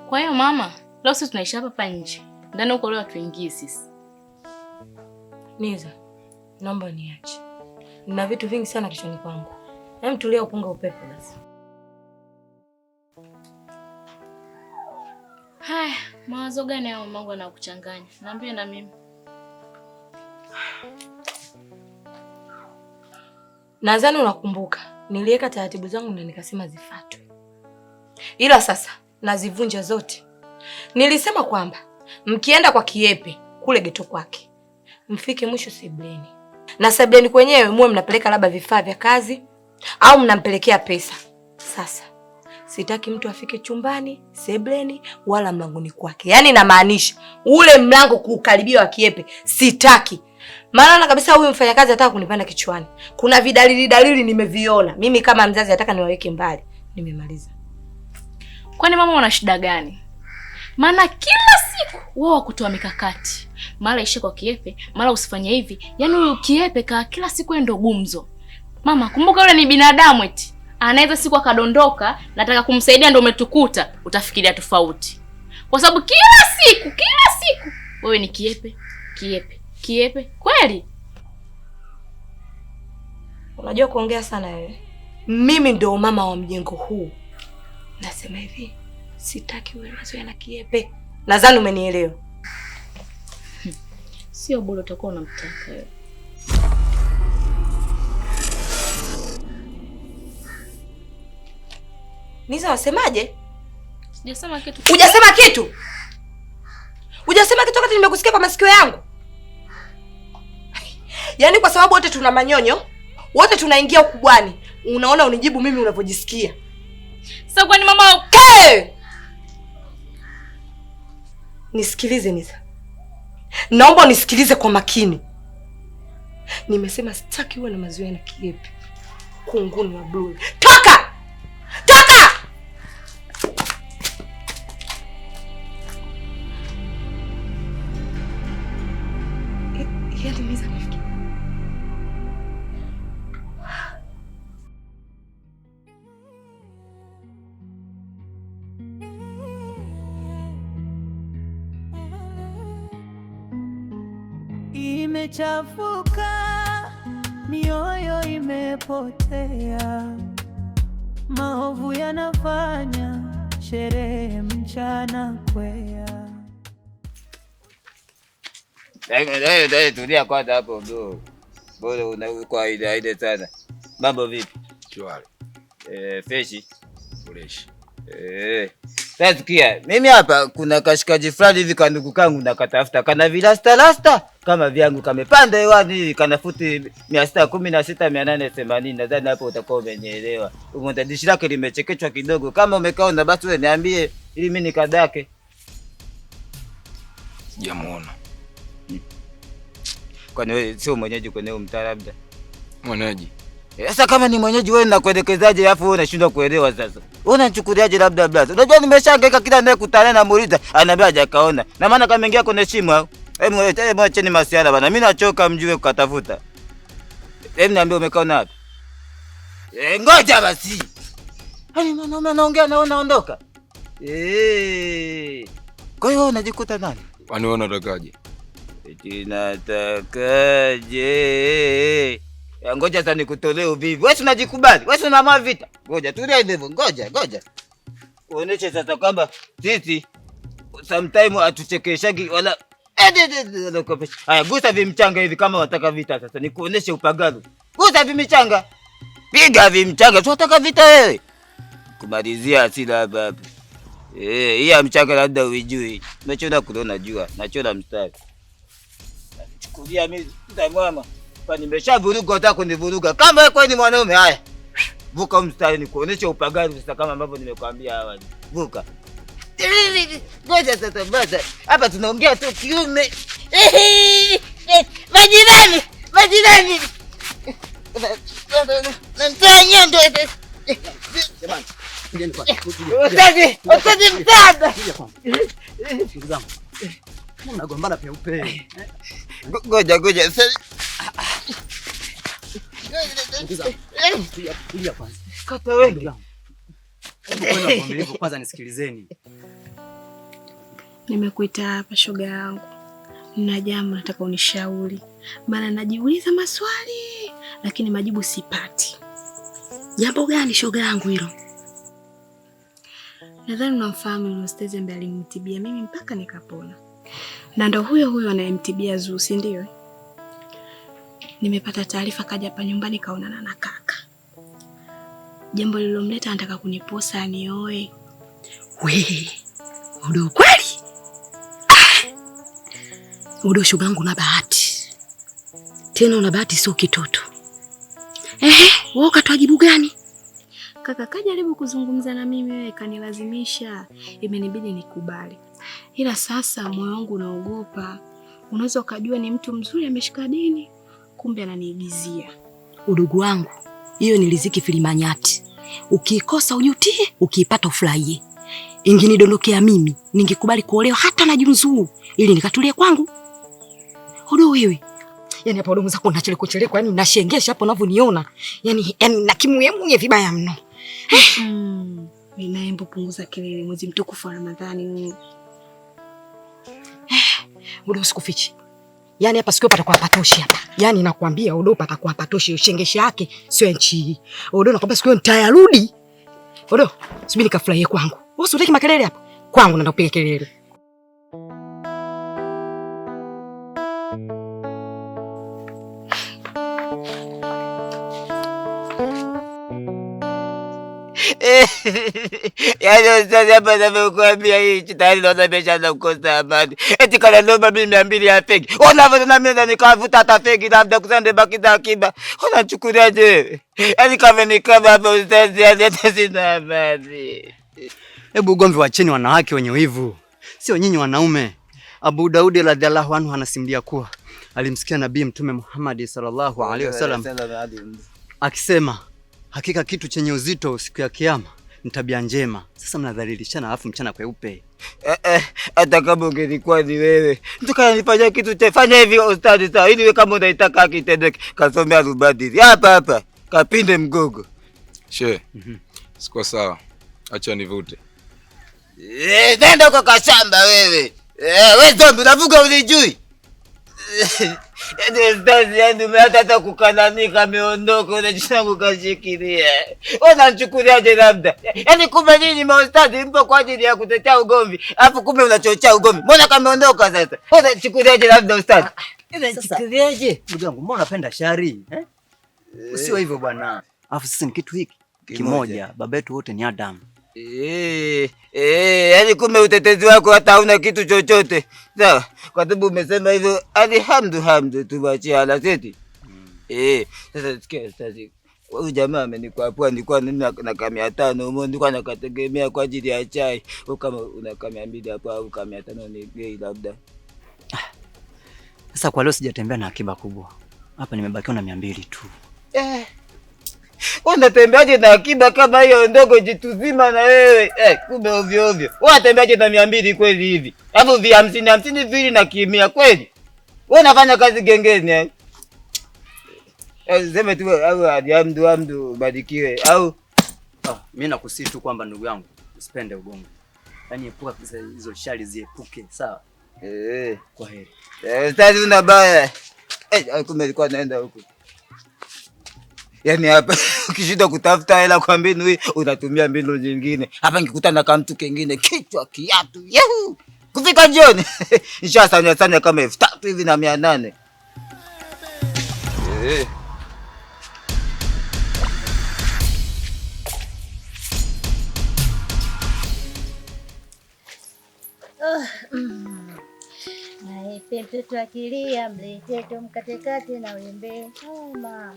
Kwa hiyo mama, leo sisi tunaishi hapa nje. Ndani huko leo tuingie sisi. Niza, naomba niache. Nina vitu vingi sana kichwani kwangu. Hem, tulia upunga upepo basi. Haya, mawazo gani hao mamangu anakuchanganya? Niambie na mimi. Nadhani unakumbuka, niliweka taratibu zangu na nikasema zifuatwe. Ila sasa nazivunja zote. Nilisema kwamba mkienda kwa Kiepe kule geto kwake, mfike mwisho sebleni. Na sebleni kwenyewe muwe mnapeleka labda vifaa vya kazi au mnampelekea pesa. Sasa sitaki mtu afike chumbani, sebleni wala mlangoni kwake. Yaani namaanisha ule mlango kukaribia wa Kiepe sitaki. Maana kabisa huyu mfanyakazi anataka kunipanda kichwani. Kuna vidalili nimeviona. Mimi kama mzazi nataka niwaweke mbali. Nimemaliza. Kwani mama una shida gani? Maana kila siku wao kutoa mikakati. Mara ishe kwa Kiepe, mara usifanye hivi. Yaani huyu Kiepe kila siku yeye ndo gumzo. Mama, kumbuka yule ni binadamu eti. Anaweza siku akadondoka, nataka kumsaidia ndo umetukuta, utafikiria tofauti. Kwa sababu kila siku wewe ni Kiepe. Kweli? Unajua kuongea sana wewe. Mimi ndo mama wa mjengo huu. Nasema hivi, sitaki uwe mazoea na Kiepe. Nadhani umenielewa. Sio bora utakuwa unamtaka wewe. Niza wasemaje? Sijasema kitu. Hujasema kitu? Hujasema kitu wakati nimekusikia kwa masikio yangu? Yaani kwa sababu wote tuna manyonyo, wote tunaingia ukubwani. Unaona unijibu mimi unavyojisikia. Sasa kwani mama okay? Nisikilize Niza. Naomba unisikilize kwa makini. Nimesema sitaki uwe na mazoea na Kiepe. Kunguni wa blue. Toka! Toka! Yaani Niza nafikiri. Imechafuka, mioyo imepotea, maovu yanafanya sherehe mchana kwea. Tulia kwanza hapo bro. Bora unakuwa haide sana. Mambo vipi? Shwari. Freshi. Fresh. Sasa sikia, mimi hapa kuna kashikaji fulani hivi kandugu kangu nakatafuta. Kana vilasta kama vyangu kamepanda hewani hivi kana futi 616 880. Nadhani hapo utakuwa umenielewa. Umondadishi lake limechekechwa kidogo. Kama umekaona basi wewe niambie ili mimi nikadake. Sijamuona. Kwani wewe sio mwenyeji kwenye mtaa labda? Mwenyeji. Sasa kama ni mwenyeji wewe nakuelekezaje alafu wewe unashindwa kuelewa sasa? Unachukuliaje labda blaza? Unajua nimeshangaika kila naye kutana na muuliza anambia hajakaona. Na maana kama ingia kwenye shimo au? Hebu acheni masiara bana. Mimi nachoka mjue kukatafuta. Hebu niambie umekaona wapi? Ngoja basi. Hani mwanaume anaongea na unaondoka. Kwa hiyo unajikuta nani? Kwani wewe unatakaje? Natakaje? Ngoja sasa nikutolee uvivu. Wewe unajikubali? Wewe unaamua vita? Ngoja tulia hivyo. Ngoja. Uoneshe sasa kwamba sisi sometimes atuchekeshagi wala haya, gusa vimchanga hivi kama unataka vita sasa. Nikuoneshe upagano. Gusa vimchanga. Piga vimchanga. Tunataka vita wewe. Kumalizia asila hapa. Hii ya mchanga labda uijui. Umechona kuona jua. Nachona mstari. Chukulia mimi ndamwama. Kwa nimeshavuruga unataka kunivuruga. Kama wewe kwani mwanaume haya. Vuka mstari nikuoneshe upagano sasa kama ambavyo nimekuambia awali. Vuka. Ngoja sasa basi. Hapa tunaongea tu kiume. Majirani. Namtoa nyondo. Jamani. Ustadi msaada. Ndugu zangu. Mnagombana peupe. Ngoja. Tulia kwanza. Kata wewe. Kwanza nisikilizeni. Nimekuita hapa shoga yangu. Nina jambo nataka unishauri. Maana najiuliza maswali lakini majibu sipati. Jambo gani shoga yangu hilo? Nadhani unamfahamu yule ustazi ambaye alinitibia mimi mpaka nikapona. Na ndo huyo anayemtibia Zuu, si ndio? Nimepata taarifa kaja hapa nyumbani kaonana na kaka. Jambo lililomleta anataka kuniposa anioe. We, ndio kweli? Ndio shoga yangu na bahati. Tena una bahati sio kitoto. Wewe ukatoa jibu gani? Kaka kajaribu kuzungumza na mimi, wewe kanilazimisha, imenibidi nikubali. Ila sasa moyo wangu unaogopa. Unaweza ukajua ni mtu mzuri ameshika dini, kumbe ananiigizia. Udugu wangu, hiyo ni riziki filimanyati. Ukiikosa ujutie, ukiipata ufurahie. Inginidondokea mimi, ningekubali kuolewa hata na Junzuu ili nikatulie kwangu. Odo wewe. Yaani hapa odo zako nacheleko, yani nashengesha hapo unavyoniona. Yaani nakimuyemunye vibaya mno. Ninaembo punguza kelele, mwezi mtukufu wa Ramadhani. Odo usikufichi. Yaani hapa sikio patakuwa patoshi hapa. Yaani nakwambia odo patakuwa patoshi, ushengesha yake sio nchi. Odo nakwambia sikio nitayarudi. Odo, subiri nikafurahie kwangu. Wewe usitaki makelele hapa. Kwangu naenda kupiga kelele. Yaani ustadi hapa nimekuambia hii tayari naona nimeshaanza kukosa amani. Eti kana naomba mimi 200 ya fegi. Unavyo na mimi nikavuta hata fegi labda kusande baki za akiba. Unachukuliaje wewe? Yaani kama nikaba hapa ustadi hata sina amani. Hebu ugomvi wacheni wanawake wenye wivu. Sio nyinyi wanaume. Abu Daudi radhiallahu anhu anasimulia kuwa alimsikia Nabii Mtume Muhammad sallallahu alaihi wasallam akisema, hakika kitu chenye uzito siku ya kiyama ni tabia njema. Sasa mnadhalilishana alafu mchana kweupe. Hata kama ungelikuwa ni wewe, tukanifanya kitu cha fanya hivi ustadi sawa. Ili wewe kama unaitaka akitendeke, kasomea Rubadiri. Hapa kapinde mgogo. She. Siko sawa. Acha nivute. Nenda kwa kashamba wewe. Wewe zombi unavuga unijui. Yaani umeanza kukananika ameondoka unajisha kukashikilia. Unachukuliaje labda? Yaani kumbe nini maustadi mpo kwa ajili ya kutetea ugomvi. Alafu kumbe unachochea ugomvi. Mbona kameondoka sasa? Unachukuliaje labda ustadi? Unachukuliaje? Ndugu yangu, mbona unapenda shari? Sio hivyo bwana. Alafu sisi ni kitu hiki kimoja. Baba yetu wote ni Adam. Yaani kumbe utetezi wako hata hauna kitu chochote. Sawa, kwa sababu umesema hivyo, alhamdu tuwachie ala seti. Sasa sikia ustazi. Huyu jamaa amenikwapua, nilikuwa na 500 humo, nilikuwa nakategemea kwa ajili ya chai. Kama una 200 hapo au 500 ni bei labda. Sasa kwa leo sijatembea na akiba kubwa. Hapa nimebakiwa na 200 tu. Unatembeaje na akiba kama hiyo ndogo jituzima na wewe? Kumbe ovyo. Unatembeaje na 200 kweli hivi? Hapo vya 50 vili na kimia kweli? Wewe unafanya kazi gengeni sema tu au hamdu barikiwe au mimi nakusii tu kwamba ndugu yangu usipende ugomvi. Yaani epuka kabisa hizo shari ziepuke, sawa? Kwa heri. Sasa una baya. Kumbe alikuwa anaenda huko. Yaani hapa ukishinda kutafuta hela kwa mbinu hii unatumia mbinu nyingine. Hapa nikikutana kama mtu kingine kichwa kiatu. Yahoo! Kufika jioni. Nishasanya kama 3000 hivi na 800. Maipe mtoto akilia mlete tumkatekate na wembe. Mama.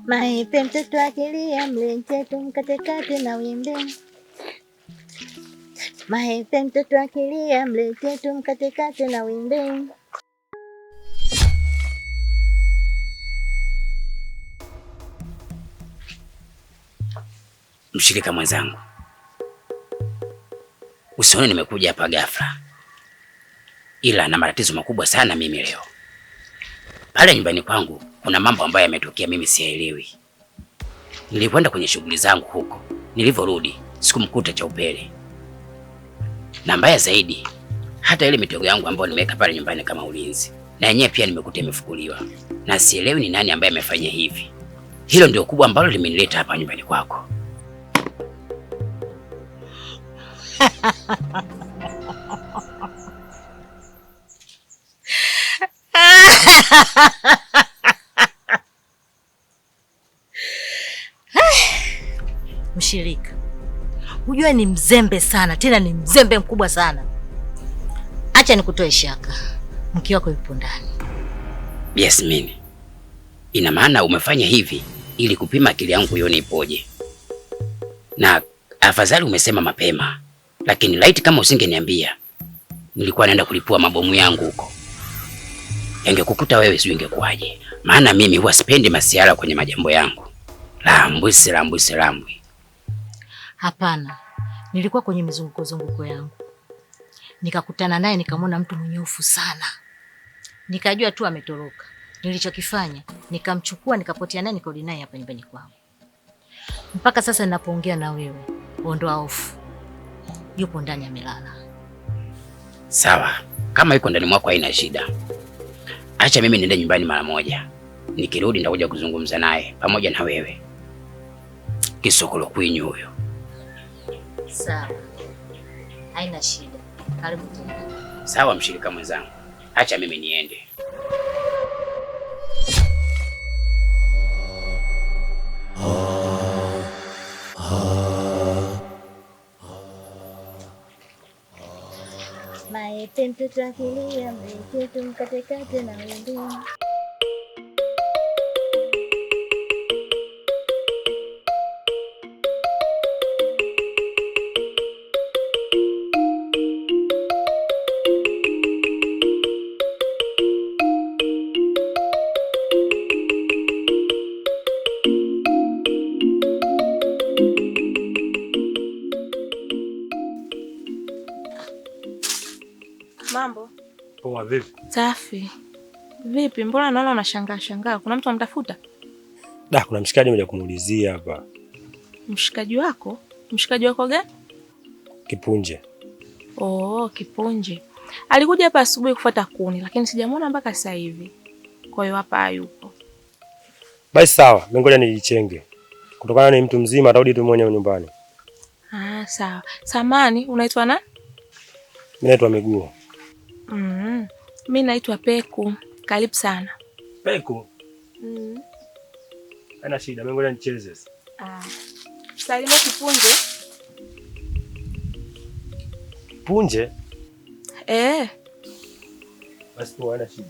Maipe mtoto akilia mlete tumkatekate na wembe. Maipe mtoto akilia mlete tumkatekate na wembe. Mshirika mwenzangu, usione nimekuja hapa ghafla, ila na matatizo makubwa sana mimi leo. Pale nyumbani kwangu kuna mambo ambayo yametokea mimi siyaelewi. Nilikwenda kwenye shughuli zangu huko, nilivyorudi sikumkuta Chaupele, na mbaya zaidi hata ile mitego yangu ambayo nimeweka pale nyumbani kama ulinzi, na yenyewe pia nimekuta imefukuliwa, na sielewi ni nani ambaye amefanya hivi. Hilo ndio kubwa ambalo limenileta hapa nyumbani kwako. Mshirika, hujua ni mzembe sana, tena ni mzembe mkubwa sana. Acha nikutoe shaka, mke wako yupo ndani. Yasmini, ina maana umefanya hivi ili kupima akili yangu ione ipoje? Na afadhali umesema mapema, lakini laiti kama usingeniambia, nilikuwa naenda kulipua mabomu yangu huko. Yangekukuta wewe, sio ingekuwaje? Maana mimi huwa sipendi masiara kwenye majambo yangu. Lambwi. Hapana, nilikuwa kwenye mizunguko yangu, nikakutana naye, nikamwona mtu mwenye hofu sana, nikajua tu ametoroka. Nilichokifanya nikamchukua, nikapotea naye, nikarudi naye hapa nyumbani kwangu. Mpaka sasa ninapoongea na wewe, ondoa hofu, yupo ndani amelala. Sawa, kama yuko ndani mwako haina shida. Acha mimi niende nyumbani mara moja, nikirudi nitakuja kuzungumza naye pamoja na wewe. Kisokolo kwinyu huyo. Sawa, haina shida. Karibu tena. Sawa mshirika mwenzangu, acha mimi niende. Maete mtoto akilia mlete tumkatekate na wimbi. Mambo poa. Vipi? Safi. Vipi, mbona naona unashangaa? Kuna mtu anamtafuta? Kuna mshikaji mmoja kumuulizia hapa. Mshikaji wako? Mshikaji wako gani? Kipunje. Oh, Kipunje. Alikuja hapa asubuhi kufuata kuni, lakini sijamwona mpaka sasa hivi. Kwa hiyo hapa hayupo. Basi sawa, ngoja nijichenge. Kutokana ni mtu mzima, atarudi tu mwenyewe nyumbani. Sawa. Samani, unaitwa nani? Mimi naitwa Miguu. Mimi naitwa Peku. Karibu sana. Peku? Haina shida, mimi ngoja nicheze. Salimia Kipunje. Kipunje? Basi poa, haina shida.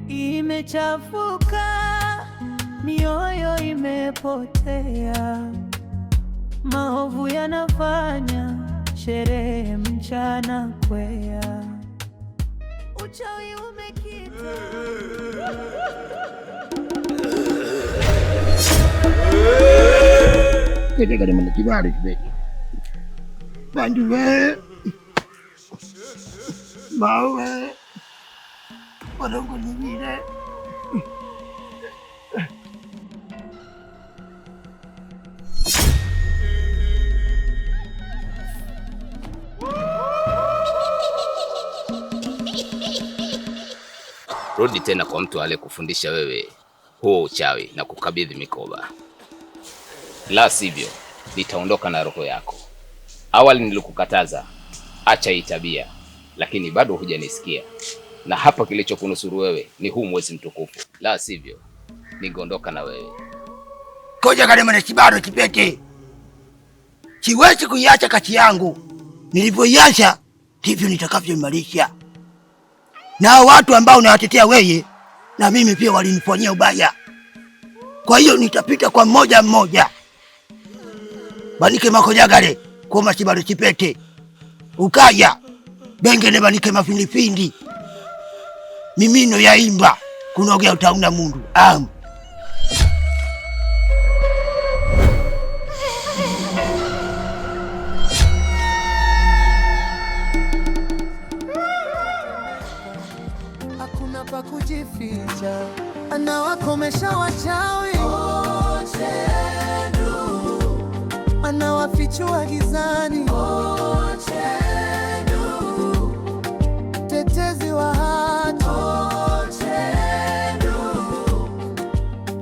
Imechafuka, mioyo imepotea, maovu yanafanya sherehe mchana kwea, uchawi umekita. Kete mana kibali kibeti bandu we mawe warongo nyingine. Rudi tena kwa mtu aliyekufundisha wewe huo uchawi na kukabidhi mikoba, la sivyo nitaondoka na roho yako. Awali nilikukataza acha hii tabia, lakini bado hujanisikia, na hapa kilichokunusuru wewe ni huu mwezi mtukufu, la sivyo ningeondoka na wewe. Koja kale mana kibado kipete, siwezi kuiacha kati yangu. Nilivyoiacha ndivyo nitakavyoimarisha. Na watu ambao unawatetea wewe, na mimi pia walinifanyia ubaya. Kwa hiyo nitapita kwa mmoja mmoja. Banike makojagale koma chibalo chipete. Ukaya bengene banike mafindifindi. Mimino ya imba kunogea utauna mundu. Hakuna pa kujificha, anawakomesha wachawi, anawafichua gizani, tetezi wa haki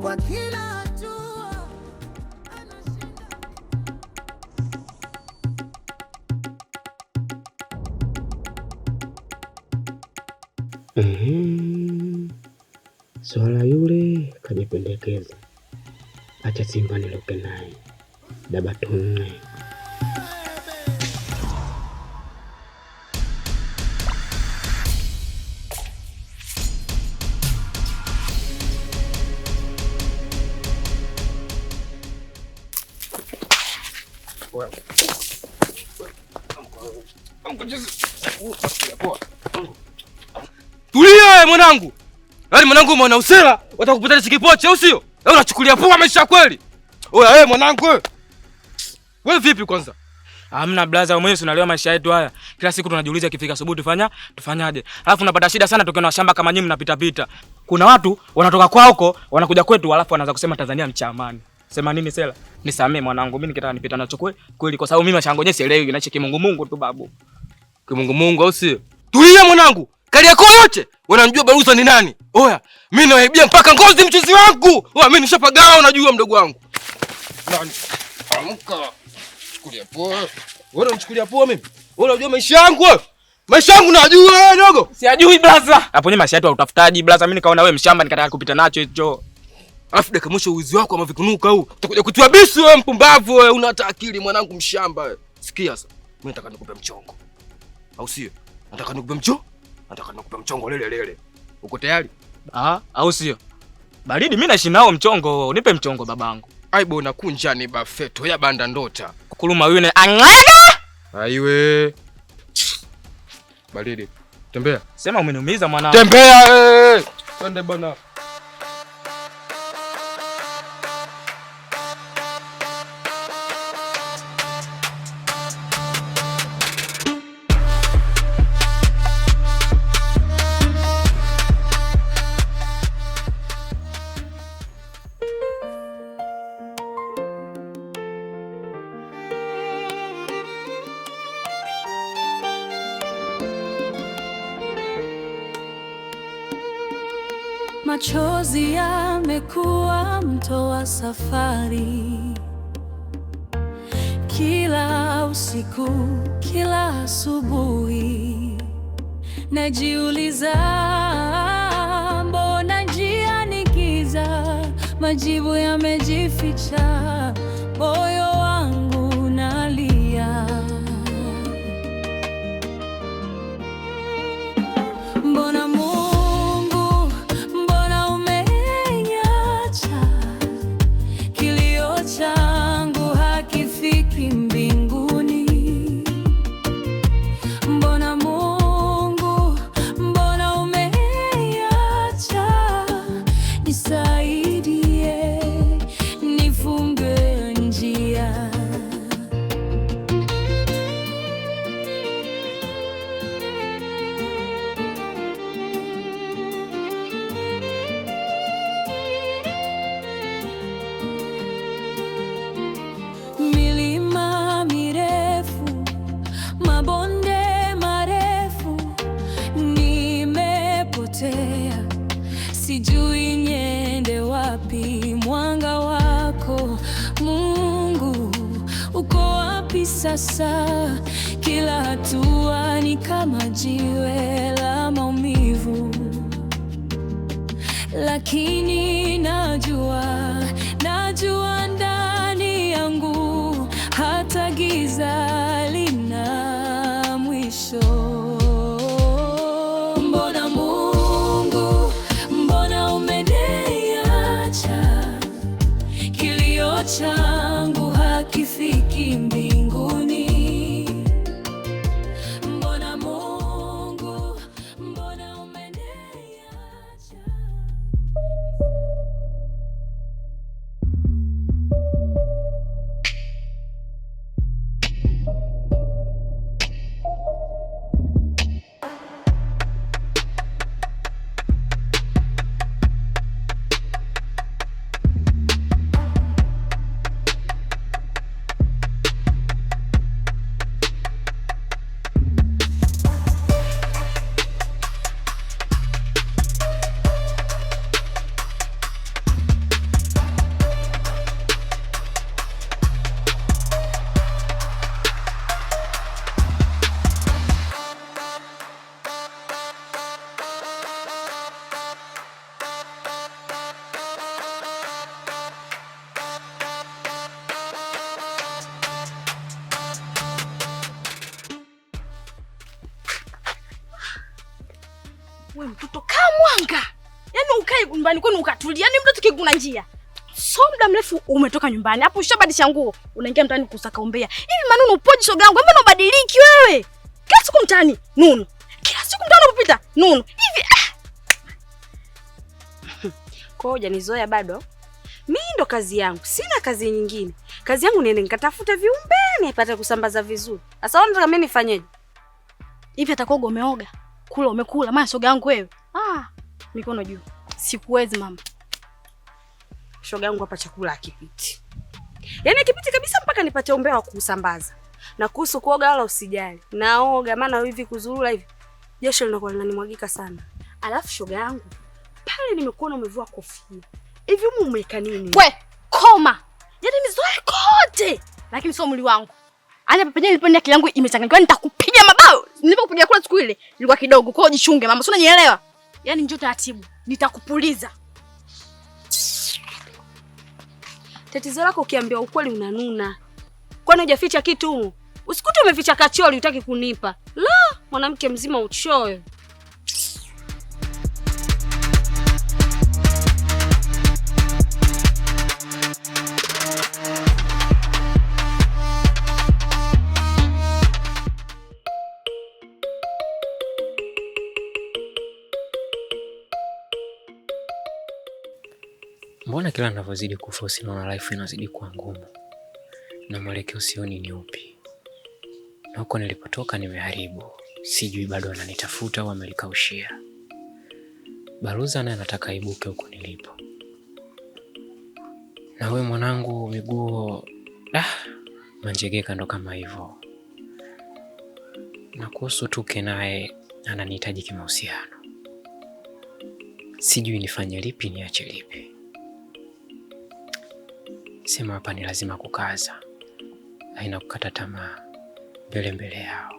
kwa kila hatua Swala yule kajipendekeza, acha Simba niloke naye dabatune. Tulia mwanangu. Yaani mwanangu mwana usela, watakupata chikipoche au sio? Wewe unachukulia poa maisha kweli? Oya mwanangu wewe. Wewe vipi kwanza? Hamna blaza, mwenyewe unaelewa maisha yetu haya. Kila siku tunajiuliza ikifika asubuhi tufanyaje? Alafu unapata shida sana tukiwa na shamba kama nyinyi mnapita pita. Kuna watu wanatoka kwao huko, wanakuja kwetu alafu wanaanza kusema Tanzania ni cha amani. Sema nini Sela? Nisamee mwanangu, mimi nikitaka nipita nacho kweli kwa sababu mimi mashango yenyewe sielewi, nacho kimungu tu babu. Kimungu au sio? Tulia mwanangu. Kariako yote wanamjua Baruza ni nani? Oya, mimi naibia mpaka ngozi mchuzi wangu. Oya, mimi nishapagawa unajua mdogo wangu. Nani? Amka. Chukulia poa. Wewe unanichukulia poa mimi? Wewe unajua maisha yangu wewe? Maisha yangu najua wewe dogo. Siajui blaza. Hapo nyuma maisha yetu ya utafutaji blaza, mimi nikaona wewe mshamba nikataka kupita nacho hicho. Alafu dakika mwisho uizi wako ama vikunuka huu. Utakuja kutua bisu wewe mpumbavu wewe, una hata akili mwanangu mshamba wewe. Sikia sasa. Mimi nataka nikupe mchongo. Au sio? Nataka nikupe mchongo. Nataka nikupe mchongo lele. Uko tayari? Au sio? Baridi mimi naishi nao mchongo. Nipe mchongo babangu. Aibo nakunja ni bafeto ya banda ndota. Kukuluma yule angaga. Aiwe. Baridi. Tembea. Sema umeniumiza mwanangu. Tembea. Twende bwana. Machozi yamekuwa mto wa safari, kila usiku, kila asubuhi najiuliza, mbona njia ni giza, majibu yamejificha, moyo wangu nalia. Mbona changu hakifiki mbinguni? Mbona Mungu, mbona umeniacha? Nisaidie, nifungue njia. Milima mirefu, mabonde marefu, nimepotea, sijui niende wapi. Mwanga wako Mungu uko wapi sasa? Kila hatua ni kama jiwe la maumivu, lakini najua ndani yangu hata giza lina mwisho. Mbona Mungu, mbona umeniacha? changu hakifiki mbinguni. Mbona Mungu, mbona umeniacha? We mtoto kama mwanga. Yaani ukae nyumbani kwenu ukatulia. Yaani mtoto kiguna njia. So muda mrefu umetoka nyumbani. Hapo ushabadilisha nguo. Unaingia mtaani kusaka umbea. Hivi Manunu upoje shoga yangu? Mbona ubadiliki wewe? Kila siku mtaani Nunu. Kila siku mtaani unapita Nunu. Hivi Koja nizoea bado. Mimi ndo kazi yangu. Sina kazi nyingine. Kazi yangu niende nikatafute viumbe nipate kusambaza vizuri. Sasa wewe unataka mimi nifanyeje? Hivi atakoga umeoga? Kula umekula, maana shoga yangu wewe. Mikono juu. Sikuwezi mama. Shoga yangu hapa chakula hakipiti. Yaani kipiti kabisa mpaka nipate umbea wa kusambaza. Na kuhusu kuoga wala usijali. Naoga maana hivi kuzurura hivi. Jasho linakuwa linanimwagika sana. Alafu shoga yangu, pale nimekuona umevua kofia. Hivi umeweka nini? We, koma. Yaani nizoe kote. Lakini sio mwili wangu. Ani hapa penyewe niliponia akili yangu imechanganyikiwa, nitakupiga mabao. Nilipokupiga kula siku ile ilikuwa kidogo. Kwa hiyo jichunge mama, si unanielewa? Yaani njoo taratibu, nitakupuliza. Tatizo lako ukiambia ukweli unanuna. Kwani hujaficha kitu humu? Usikute umeficha kachori utaki kunipa. La, mwanamke mzima uchoyo. Mbona kila ninavyozidi kuforce naona life inazidi kuwa ngumu na mwelekeo sioni ni upi? Na huko nilipotoka nimeharibu, sijui bado ananitafuta au amelikaushia. Baruza naye anataka ibuke huko nilipo. Na wewe mwanangu miguu manjegeka ndo kama hivyo. Na kuhusu Tuke naye ananihitaji kimahusiano. Sijui nifanye lipi niache lipi. Sema hapa ni lazima kukaza. Haina kukata tamaa mbele yao.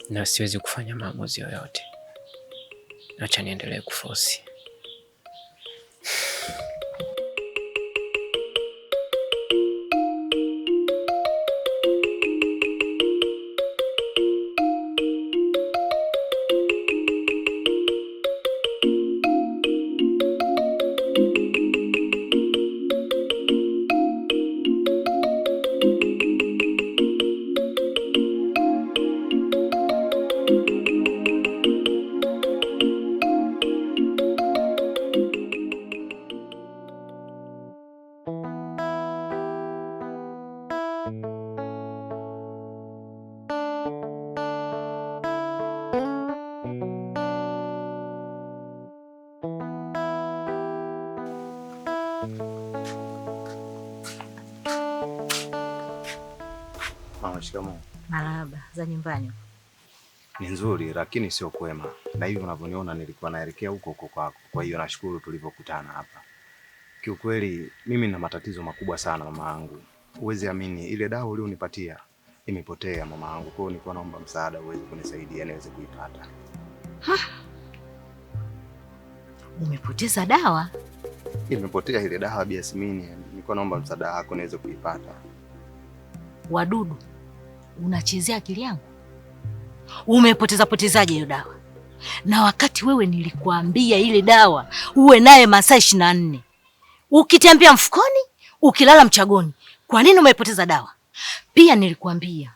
Na siwezi kufanya maamuzi yoyote. Acha niendelee kuforce. Mama, shikamoo. Marahaba, za nyumbani? Ni nzuri lakini sio kwema. Na hivi unavyoniona nilikuwa naelekea huko kwako. Kwa hiyo nashukuru tulivyokutana hapa. Kiukweli mimi nina matatizo makubwa sana mama yangu. Uwezi amini ile dawa ulionipatia imepotea mama yangu. Kwa hiyo nilikuwa naomba msaada uweze kunisaidia niweze kuipata. Umepoteza dawa? Imepotea ile dawa Bi Yasmini. Nilikuwa naomba msaada wako niweze kuipata. Wadudu, unachezea akili yangu? Potezaje hiyo dawa? Na wakati wewe nilikuambia ile dawa uwe naye masaa 24. Ukitembea mfukoni, ukilala mchagoni. Kwa nini umepoteza dawa? Pia nilikuambia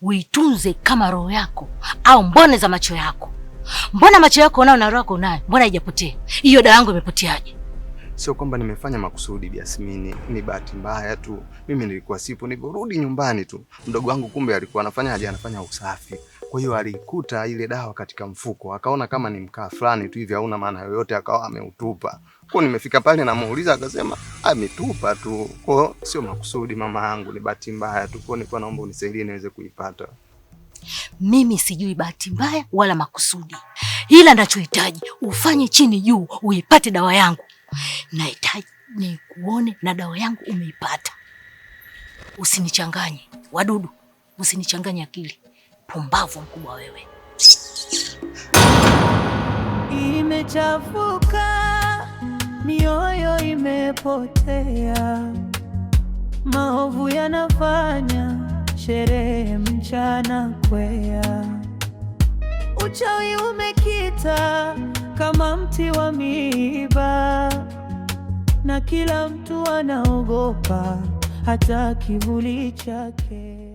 uitunze kama roho yako au mbone za macho yako. Mbona macho yako unao na roho yako unayo? Mbona haijapotea? Hiyo dawa yangu imepoteaje? Sio kwamba nimefanya makusudi Biasmini, ni bahati mbaya tu. Mimi nilikuwa sipo, niliporudi nyumbani tu mdogo wangu kumbe alikuwa anafanya usafi. Kwa hiyo alikuta ile dawa katika mfuko, akaona kama ni mkaa fulani tu hivi hauna maana yoyote, akawa ameutupa. Kwa nimefika pale na muuliza, akasema ametupa tu. Kwa sio makusudi mama yangu, ni bahati mbaya tu. Kwa nilikuwa naomba unisaidie niweze kuipata. Mimi sijui bahati mbaya wala makusudi. Ila ninachohitaji ufanye chini juu uipate dawa yangu. Nahitaji ni kuone na dawa yangu umeipata. Usinichanganye wadudu, usinichanganye akili. Pumbavu mkubwa wewe. Imechafuka, mioyo imepotea, maovu yanafanya sherehe mchana kwea, uchawi umekita kama mti wa miiba, na kila mtu anaogopa hata kivuli chake.